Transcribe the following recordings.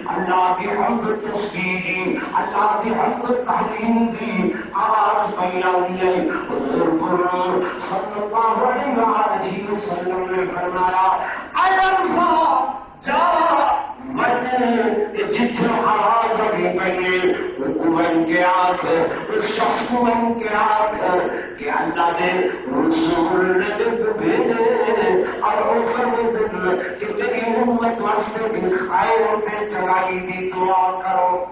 اللہ کی حمد تسبیح اللہ کی حمد تحلیل دی آواز پیدا ہوئی حضور صلی اللہ علیہ وسلم نے فرمایا اگر سا جا جتنے آواز ابھی پہلے حکومت کے آنکھ اس شخص کے آنکھ کہ اللہ نے رسول نے بھیجے اور کہ تیری امت واسطے بھی خیر پہ چلائی دی دعا کرو.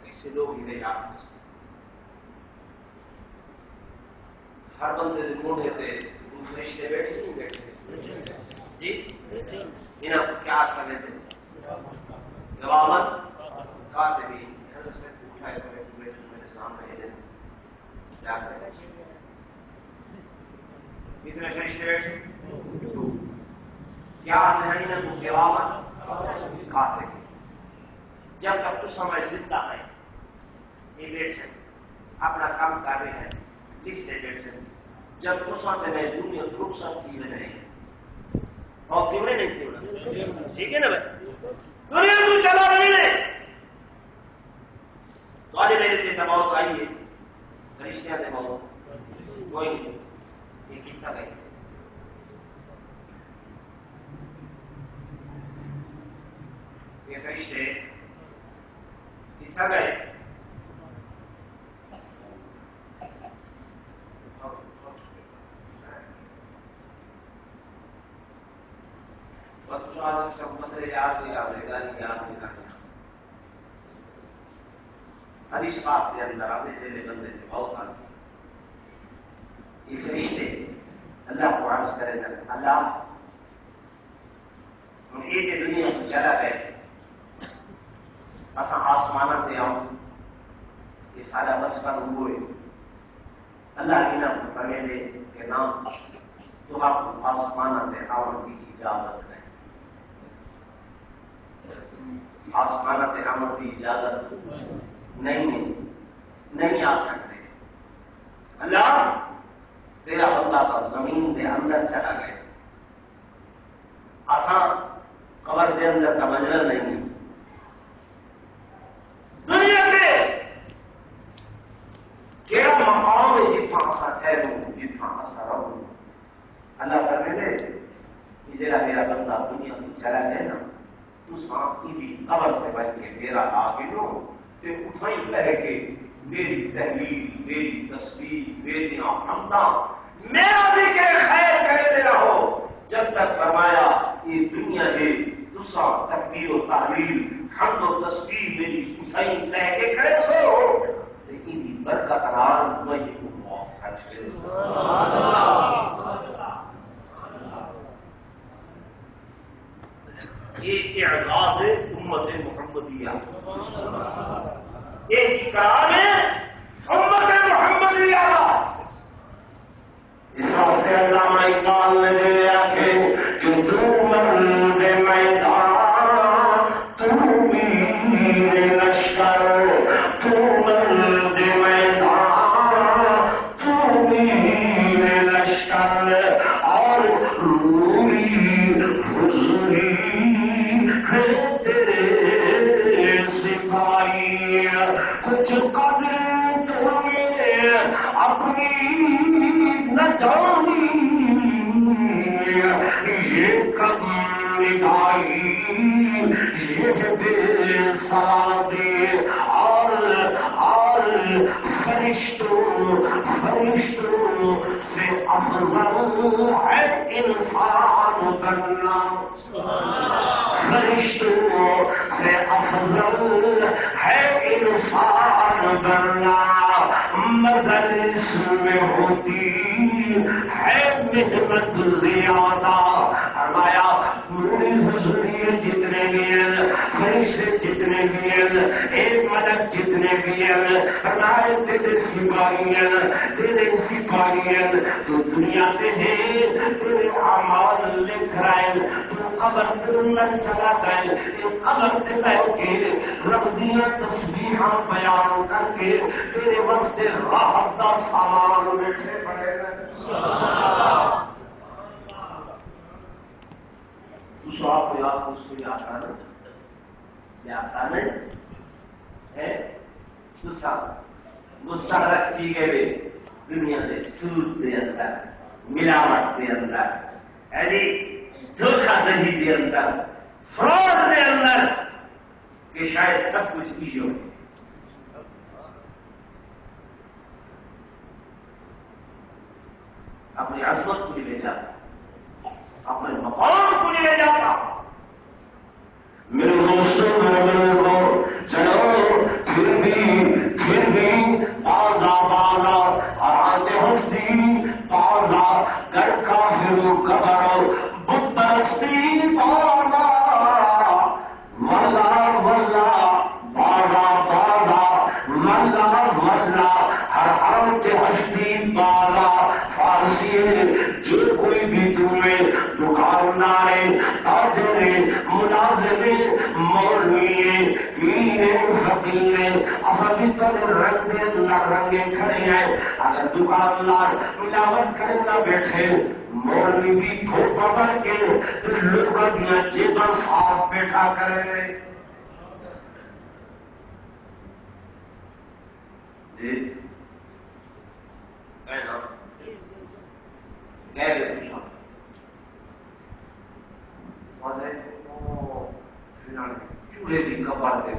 ایسے لوگ ہی نہیں آپ ہر بندے ڈھونڈے تھے فرشتے بیٹھے نہیں بیٹھے جی انہیں کیا کرنے تھے گواہت کاتبی اٹھائے میرے سامنے کیا کریں اتنے فرشتے بیٹھے کیا ذہنی کو گواہت کاتبی جب تک تو سمجھ زندہ ہے یہ بیٹھے اپنا کام کر رہے ہیں جس سے بیٹھے جب تو ساتھ میں دنیا رخصت تھی رہے اور تھی انہیں نہیں تھی ٹھیک ہے نا بھائی دنیا تو چلا رہی ہے تو آج میرے لیے تباہت آئی ہے فرشتیاں نے بہت کوئی نہیں یہ کتنا گئے یہ فرشتے کتنا گئے سب مسئلے یاد نہیں آئے گا نہیں یاد نہیں کرنا حدیث پاک کے اندر آنے سے بندے تھے بہت آدمی یہ فرشتے اللہ کو عرض کرے گا اللہ ہم ایک دنیا کو چلا گئے اصا آسمان سے آؤں یہ سارا بس پر ہوئے اللہ کی نام پڑھے لے کہ نام تو آپ کو آسمان سے آؤں کی اجازت ہے آسمان سے آمد کی اجازت نہیں آ سکتے اللہ تیرا بندہ تو زمین کے اندر چلا گئے آسان قبر کے اندر کا منظر نہیں دنیا سے کیڑا مقام ہے جتنا آسا ٹھہروں جتنا آسا رہوں اللہ کرنے دے کہ جرا میرا بندہ دنیا میں چلا گئے نا اس آپ کی بھی قبر سے بچ کے میرا آگے تے اٹھائی لے کے میری تحلیل میری تسبیح میری حمدہ میرا ذکر خیر کرتے رہو جب تک فرمایا یہ دنیا ہے دوسرا تکبیر و تحلیل حمد و تسبیح میری اٹھائی لے کے کرے سو لیکن یہ برقرار وہی کو معاف کر چھے یہ اعزاز ہے امت محمدیہ یہ اکرام ہے امت محمدیہ اس واسطے علامہ اقبال نے دیا کہ تو مرد میدان تو میر لشکر تو مرد میدان تو میر لشکر اور روری حضوری تیرے سپاہی کچھ قدر تمہیں اپنی نہ جانی یہ قدم نگاہی یہ بے سادے اور فرشتوں سے افضل ہے انسان بننا فرشتوں سے افضل ہے انسان بننا مدرس میں ہوتی ہے محنت زیادہ فرمایا پوری حضوری جتنے بھی فرشتے جتنے بھی ہیں، ایک ملک جتنے بھی ہیں، ہمارے تیرے سپاہی ہیں، تیرے سپاہی ہیں، تو دنیا تے ہیں تیرے اعمال لکھ رہے ہیں، تو قبر کے اندر چلا گئے، قبر سے بیٹھ کے رب دیا تسبیحاں بیان کر کے تیرے واسطے راحت دا سامان بیٹھے پڑے گئے۔ تو آپ کو یاد اس کو یاد آنا ہے مستحرک چیزیں بھی دنیا کے سود کے اندر، ملاوٹ کے اندر، دھوکہ دہی کے اندر، فراڈ کے اندر، کہ شاید سب کچھ کی ہو۔ اپنی عظمت کو نہیں لے جاتا، اپنے مقام کو نہیں لے جاتا۔ میرے دوستوں کو چلو پھر بھی بازا آج ہستی بازا گھر کا پھر قبر بت پرستی بازا ملا ملا بازا بازا ملا ملا ہر ہستی بازا فارسی جو کوئی بھی تمہیں دکاندار تاجر ملازم مولوی پیر فقیر اصل رنگے نہ رنگے کھڑے ہیں، اگر دکاندار ملاوٹ کرنا بیٹھے مولوی بھی پھوٹا کر کے لوگوں دیا جیبا صاف بیٹھا کرے چوڑے کی کپڑ دے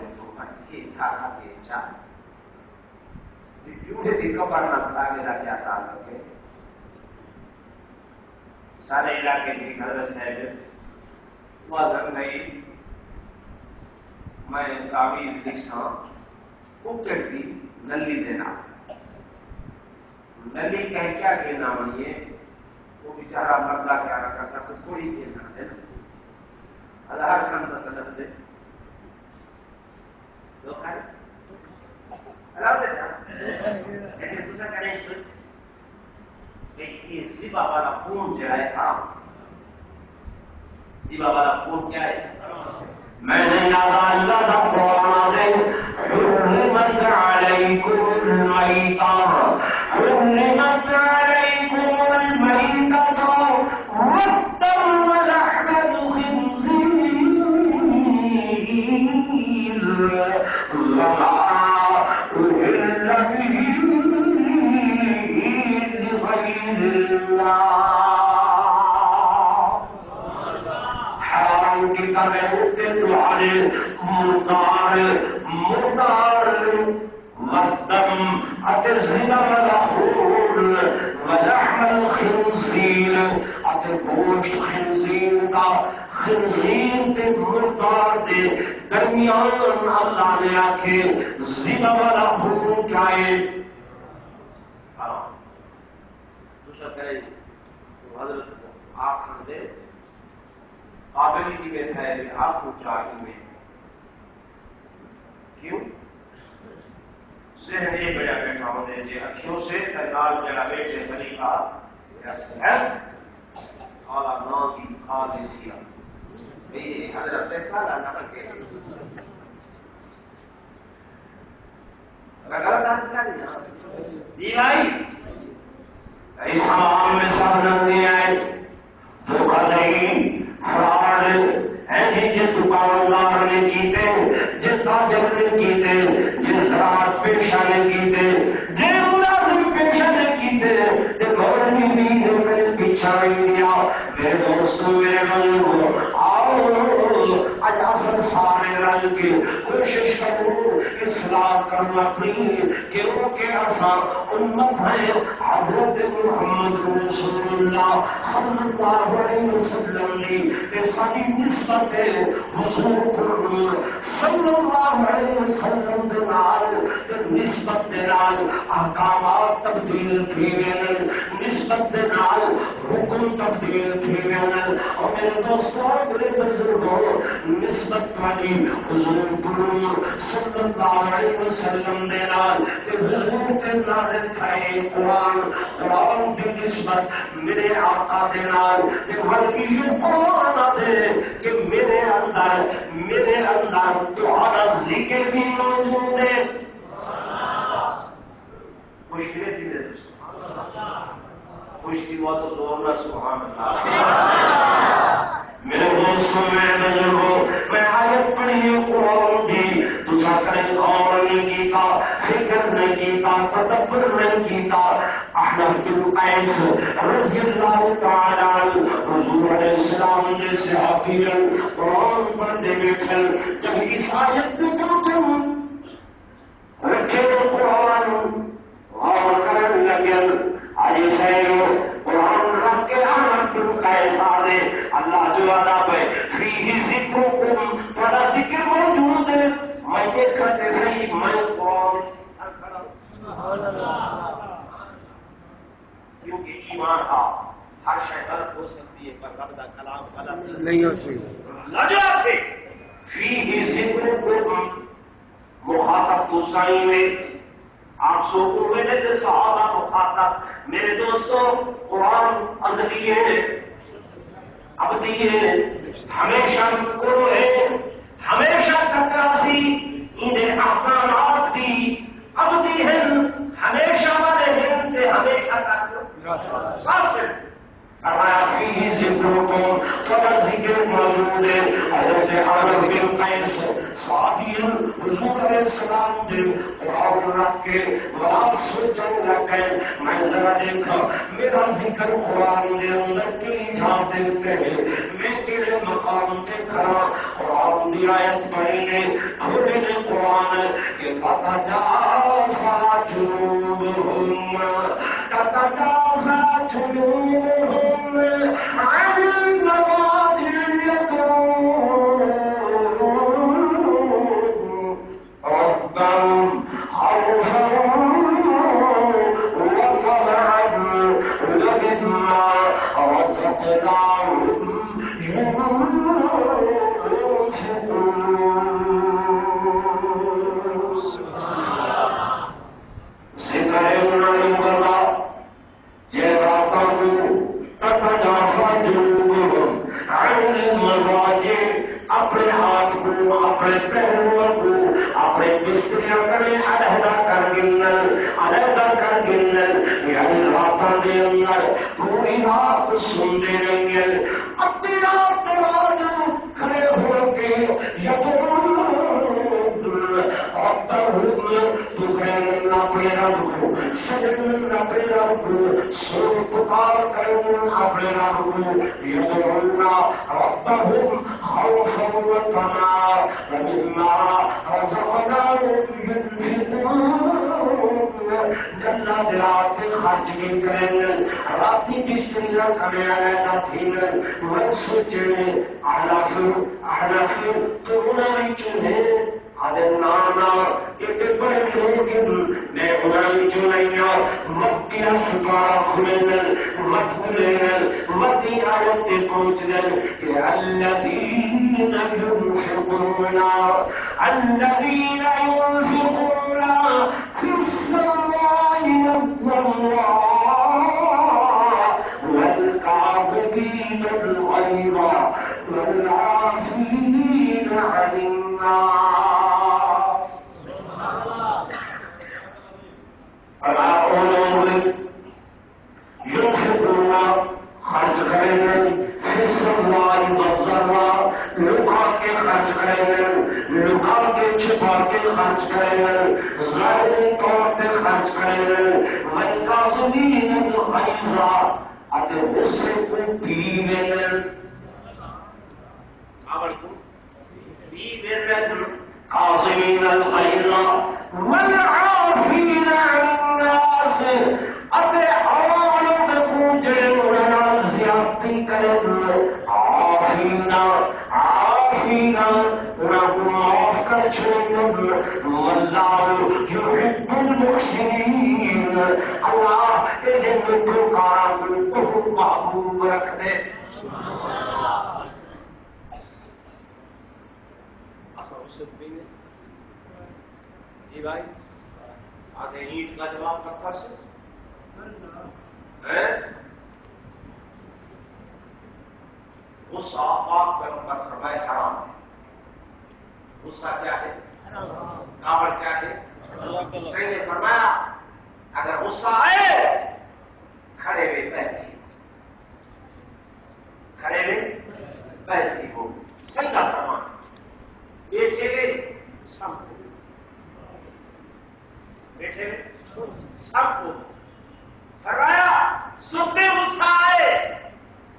چوڑے کی کپڑ نہ میرا کیا تعلق ہے؟ سارے علاقے کی گھر صاحب وزن نہیں میں تعویذ لکھا ککڑ کی نلی دینا نلی کا کیا کہنا ہے؟ وہ بیچارہ مردا کیا کرتا تو تھوڑی کہنا ہے نا ہر کھان کا طلب دے زبا والا خون جو ہے زبا والا خون کیا ہے؟ میں نے اللہ کا قرآن ہے حرمت علیکم المیتہ حرمت علیکم المیتہ والدم ولحم الخنزیر وما أهل به لغير الله حرام کی طرح عليه مردار والدم أتزن والخون ولحم الخنزير أتبوش خنزير خنزیر تے مردار دے درمیان اللہ نے آکے زنا والا خون کیا ہے؟ دوسرا کرے حضرت آنکھ دے قابلی کی بیٹھا ہے کہ آپ کو چاہیے میں کیوں؟ ذہن ایک بجا بیٹھا ہونے دے اکھیوں سے تنال جگہ بیٹھے خلیفہ یا صحب اعلیٰ نام کی خالصیہ حضرت کالا نہ رکھے غلط آج کا دیوائی اس حمام میں سب نندے آئے دھوکہ نہیں فراڈ ایسی جس دکاندار نے کیتے جس تاجر نے کیتے جس زراعت پیشہ نے کیتے جس ملازم پیشہ نے کیتے جس مولوی بھی نے میرے پیچھا دیا میرے دوستوں میرے بھائیوں آج اصل سارے رل کے کوشش کروں اصلاح کرنا اپنی کیونکہ ایسا امت ہے حضرت محمد رسول اللہ صلی اللہ علیہ وسلم نے ساری نسبت حضور صلی اللہ علیہ وسلم کے نال نسبت کے نال احکامات تبدیل کیے نسبت کے نال حکم موسم تبدیل تھی ویل اور میرے دوستوں میرے بزرگوں نسبت والی حضور پور صلی اللہ علیہ وسلم دے نال تے حضور تے نازل کھائے قرآن کی نسبت میرے آقا دے نال تے بلکہ یہ قرآن دے کہ میرے اندر تمہارا ذکر بھی موجود ہے. مشکلیں تھی میرے خوش کی ہوا تو زور نہ سبحان اللہ. میرے دوستوں میں بزرگوں میں آیت پڑھی ہے قرآن کی تو کریں غور نہیں کیتا فکر نہیں کیتا تدبر نہیں کیتا. احنف بن قیس رضی اللہ تعالی عنہ حضور علیہ السلام نے صحابی قرآن پڑھتے بیٹھے جب اس آیت سے پہنچے رکھے قرآن غور کرنے لگے آج سہیو قرآن رکھ کے احنف بن قیس آنے اللہ جو عذاب ہے فیہ ذکرکم تھوڑا ذکر موجود ہے. میں دیکھتے صحیح میں قرآن کیونکہ ایمان کا ہر شے غلط ہو سکتی ہے پر رب کا کلام غلط نہیں ہو سکتا. لجا تھے فیہ ذکرکم مخاطب تو صحیح میں آپ سو کو میں نے صحابہ مخاطب میرے دوستوں قرآن ازلی ہے ابدی ہے ہمیشہ کو ہے ہمیشہ تکراسی انہیں احکامات بھی ابدی ہیں ہمیشہ والے ہیں سے ہمیشہ تک حاصل فرمایا فیہ ذکرکم تھوڑا ذکر موجود ہے. حضرت احنف بن قیس صحابی حضور علیہ السلام دے قرآن رکھ کے بڑا سوچنے لگ گئے میں ذرا دیکھا میرا ذکر قرآن دے اندر کئی جا دیتے ہیں میں تیرے مقام پہ کھڑا قرآن دی آیت پڑھی نے کھولے نے قرآن کہ تتجافى جنوبهم عن المضاجع يدعون ربهم خوفا وطمعا ومما رزقناهم اپنے ہاتھ کو اپنے پہلوؤں کو اپنے بستریاں کریں علیحدہ کر گنن یعنی راتوں کے اندر پوری رات سنتے رہیں گے اپنی رات کے بعد کھڑے ہو کے اپنے رب کو سجن اپنے رب کو سور پکار کریں اپنے رب کو یدعون ربهم خوفا وطمعا ومما رزقناهم ينفقون. جلا رات خرچ بھی کریں راتی بستریاں کریں علیحدہ تھیں وہ سوچے احناف تو انہیں چنے آدھے نانا ایک بڑے لوگ میں انہیں چنائیا مت کیا سکارا کھلیں مت کھلیں مت ہی آیت پہنچ گئے کہ الذین ينفقون في السراء والضراء والكاظمين الغيظ والعافين عن الناس. ينفقون خرچ کریں فی السراء والضراء لکا کے خرچ کریں لکا کے چھپا کے خرچ کریں ظاہری طور پہ خرچ کریں والکاظمین الغیظ اتے غصے کو پی لیں کاظمین الغیظ والعافین عن الناس اتے عوام لوگ کو جڑے انہاں زیادتی کریں عافینا انہاں کو معاف کر چھوڑیں واللہ یحب المحسنین. اللہ اللہ یہ جو کارا کو محبوب رکھ دے. جی بھائی آگے اینٹ کا جواب کرتا سے غصہ پاک پیغمبر فرمائے حرام ہے. غصہ کیا ہے؟ کاوڑ کیا ہے؟ صحیح نے فرمایا اگر غصہ آئے کھڑے ہوئے بیٹھی ہو. صحیح کا فرمان بیٹھے سب کو بیٹھے سب کو فرمایا سنتے غصہ آئے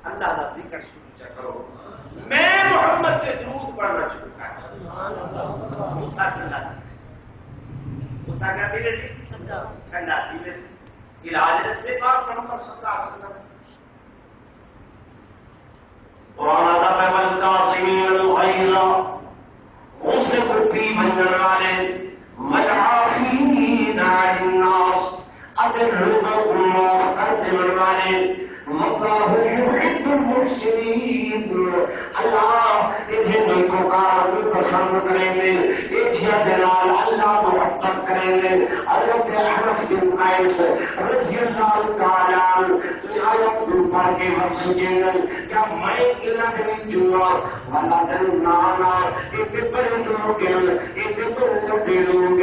اللہ کا ذکر شروع کرو. میں محمد کے درود پڑھنا شروع کر. غصہ ٹھنڈا غصہ کیا پینے سے ٹھنڈا پینے سے علاج سے پاک پیغمبر صلی اللہ علیہ وسلم قرآن ادب والکاظمین الغیظ غصے کو پی بننے والے والعافین عن الناس اگر لوگوں کو معاف کر دینے والے واللہ یحب المحسنین. اللہ یہ نیکوکار پسند کریں گے یہ دلال اللہ محبت کریں گے. حضرت حنف بن قیس رضی اللہ تعالی عنہ آیت پڑھ کے مسجدیں کیا میں الگ جوا والا دن نانا اتنے بڑے لوگ اتنے بڑے لوگ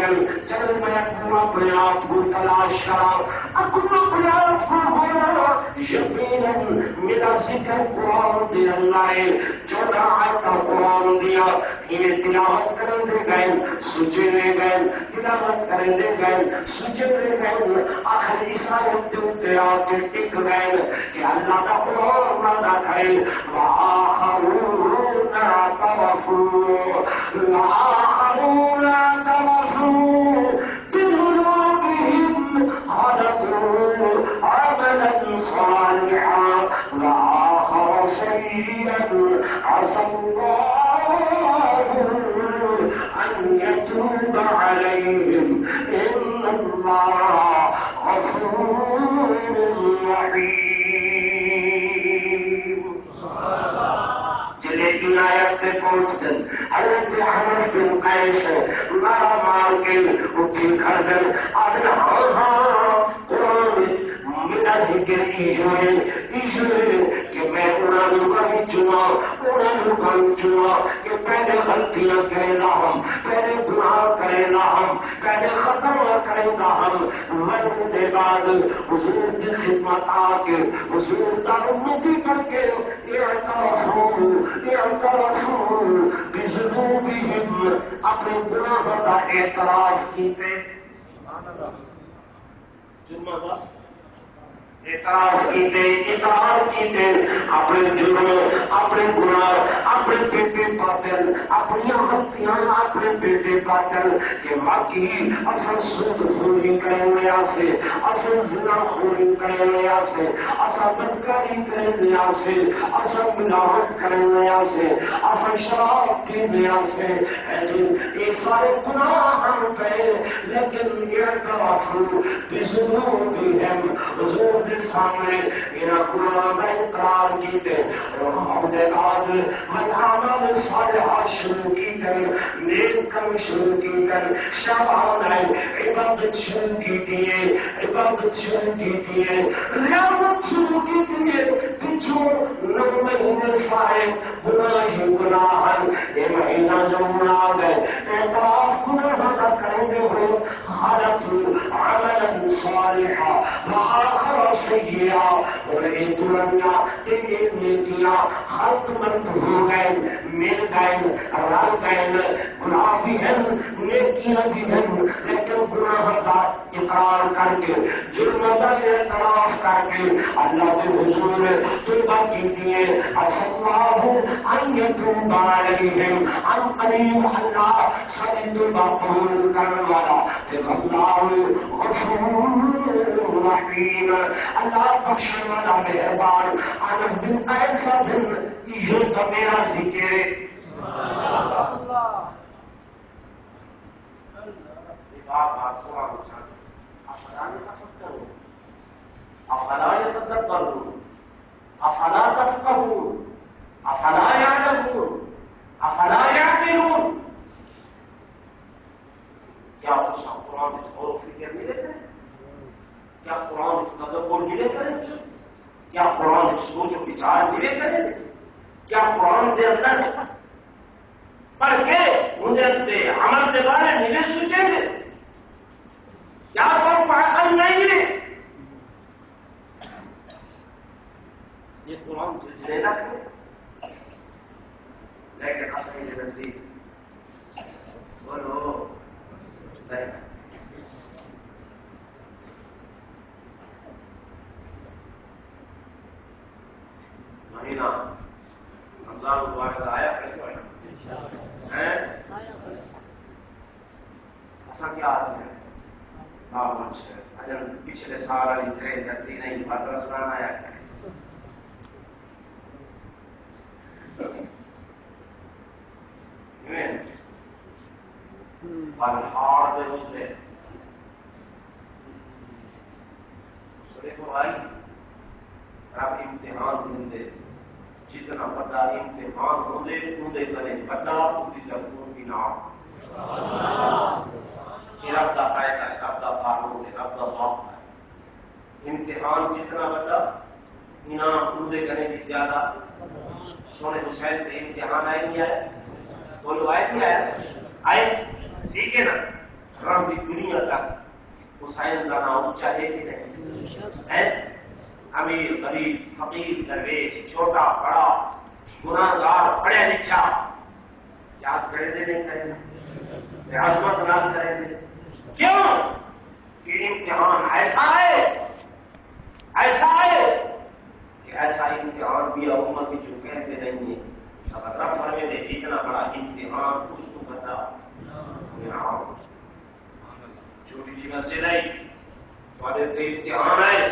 چل میں اپنے آپ کو تلاش کرا اپنے آپ کو ہوا یقیناً میرا ذکر قرآن دے اللہ ہے. 14 آیت کا قرآن دیا انہیں تلاوت کریں دے گئے سوچے دے گئے تلاوت کریں دے گئے سوچے دے گئے آخر عیسائیت کے اتنے آ کے ٹک گئے کہ اللہ کا قرآن ادا کرے. وآخرون اعترفوا بذنوبهم خلقوا عملا صالحا وآخر سيئا عسى الله أن يتوب عليهم إن الله غفور رحيم. لیکن آیت پہ پہنچ گئے حضرت حنف بن قیس مارا مار کے اٹھی کھڑ گئے آدھے ہاں قرآن میرا ذکر ایشور کہ میں انہوں کا بھی چنا کہ پہلے غلطیاں کرے نہ ہم پہلے گناہ کرے نہ ہم پہلے ختم نہ کرے نہ ہم مرنے بعد حضور کی خدمت آ کے حضور کا امتی کر کے بذنوبہم اپنے گناہ کا اعتراف کیتے جرمہ کا اعتراف کیتے اقرار کیتے اپنے جرم اپنے گناہ اپنے بیٹے قاتل اپنی غلطیاں اپنے بیٹے قاتل کہ واقعی اصل سود خوری کرنے سے اصل زنا خوری کرنے سے اصل بدکاری کرنے سے اصل ملاوٹ کرنے سے اصل شراب پینے سے یہ سارے گناہ ہم پہ لیکن اعتراف بذنوبہم حضور سامنے میرا قرآن کا اقرار کیتے اپنے بعد مقامات صالحات شروع کی کر نیک کم شروع کی کر شعبان ہے عبادت شروع کی دیئے عبادت شروع کی دیئے ریاضت شروع کی دیئے پچھو 9 مہینے سارے گناہ یہ مہینہ جو منا گئے اعتراف گناہ کا کریں گے ہو حالت عملا صالحا وآخر سیئا اور ایک دنیا ایک نیکیاں خلق مند ہو گئے مل گئے رل گئے گناہ بھی ہیں نیکیاں بھی ہیں لیکن گناہ کا اقرار کر کے جرم کا اعتراف کر کے اللہ کے حضور توبہ کیجیے اللہ ان یتوب علیہم ان قریب اللہ ساری توبہ قبول کرنے والا اللہ غفور رحیم اللہ بخشنے والا مہربان. آج دن ایسا دن یہ تو میرا ذکر ہے آپ کو آپ خدا نہیں کر سکتے ہو تدبر ملے کرے کیا قرآن سوچ و وچار ملے کرے کیا قرآن کے اندر پڑھ کے انہیں عمل کے بارے ملے سوچیں گے کیا تو عقل نہیں ہے یہ قرآن تجھے نہ کرے لیکن اصلی کے نزدیک بولو نہیں مہینہ رمضان مبارک آیا ہے ایسا کیا آدمی ہے اگر پچھلے سال والی ٹرین کرتی نہیں رسان آیا ہار دے دوسرے دیکھو بھائی رب امتحان دے جتنا بڑا امتحان ہوندے اندے کرے بڑا پوری سکون بھی نہ یہ رب کا فائدہ ہے رب کا قانون ہے رب کا ذوق ہے امتحان جتنا بڑا انعام اندے کرے بھی زیادہ سونے حسین سے امتحان آئے نہیں آئے بولو آئے نہیں آئے ٹھیک ہے نا رب کی دنیا تک حسین کا نام اونچا ہے کہ نہیں امیر غریب فقیر درویش چھوٹا بڑا گناہگار پڑھا لکھا یاد کریں گے نہیں کریں گے عظمت نہ کریں گے کیوں کہ امتحان ایسا ہے کہ ایسا امتحان بھی امت کی جو کہتے نہیں ہے اگر رب فرمے دے اتنا بڑا امتحان اس کو بتا چھوٹی جی مسجد ہے تھوڑے سے امتحان ہے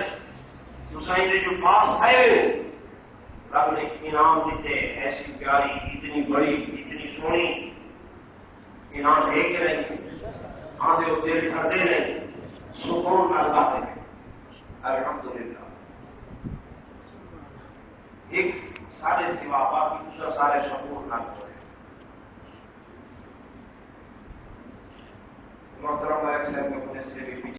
دوسرے نے جو پاس ہے رب نے انعام دیتے ایسی پیاری اتنی بڑی اتنی سونی انعام ہے کہ نہیں آدھے وہ دل کھڑتے نہیں سکون نہ لگاتے ہیں الحمدللہ ایک سارے سوا باقی دوسرا سارے سکون نہ کرے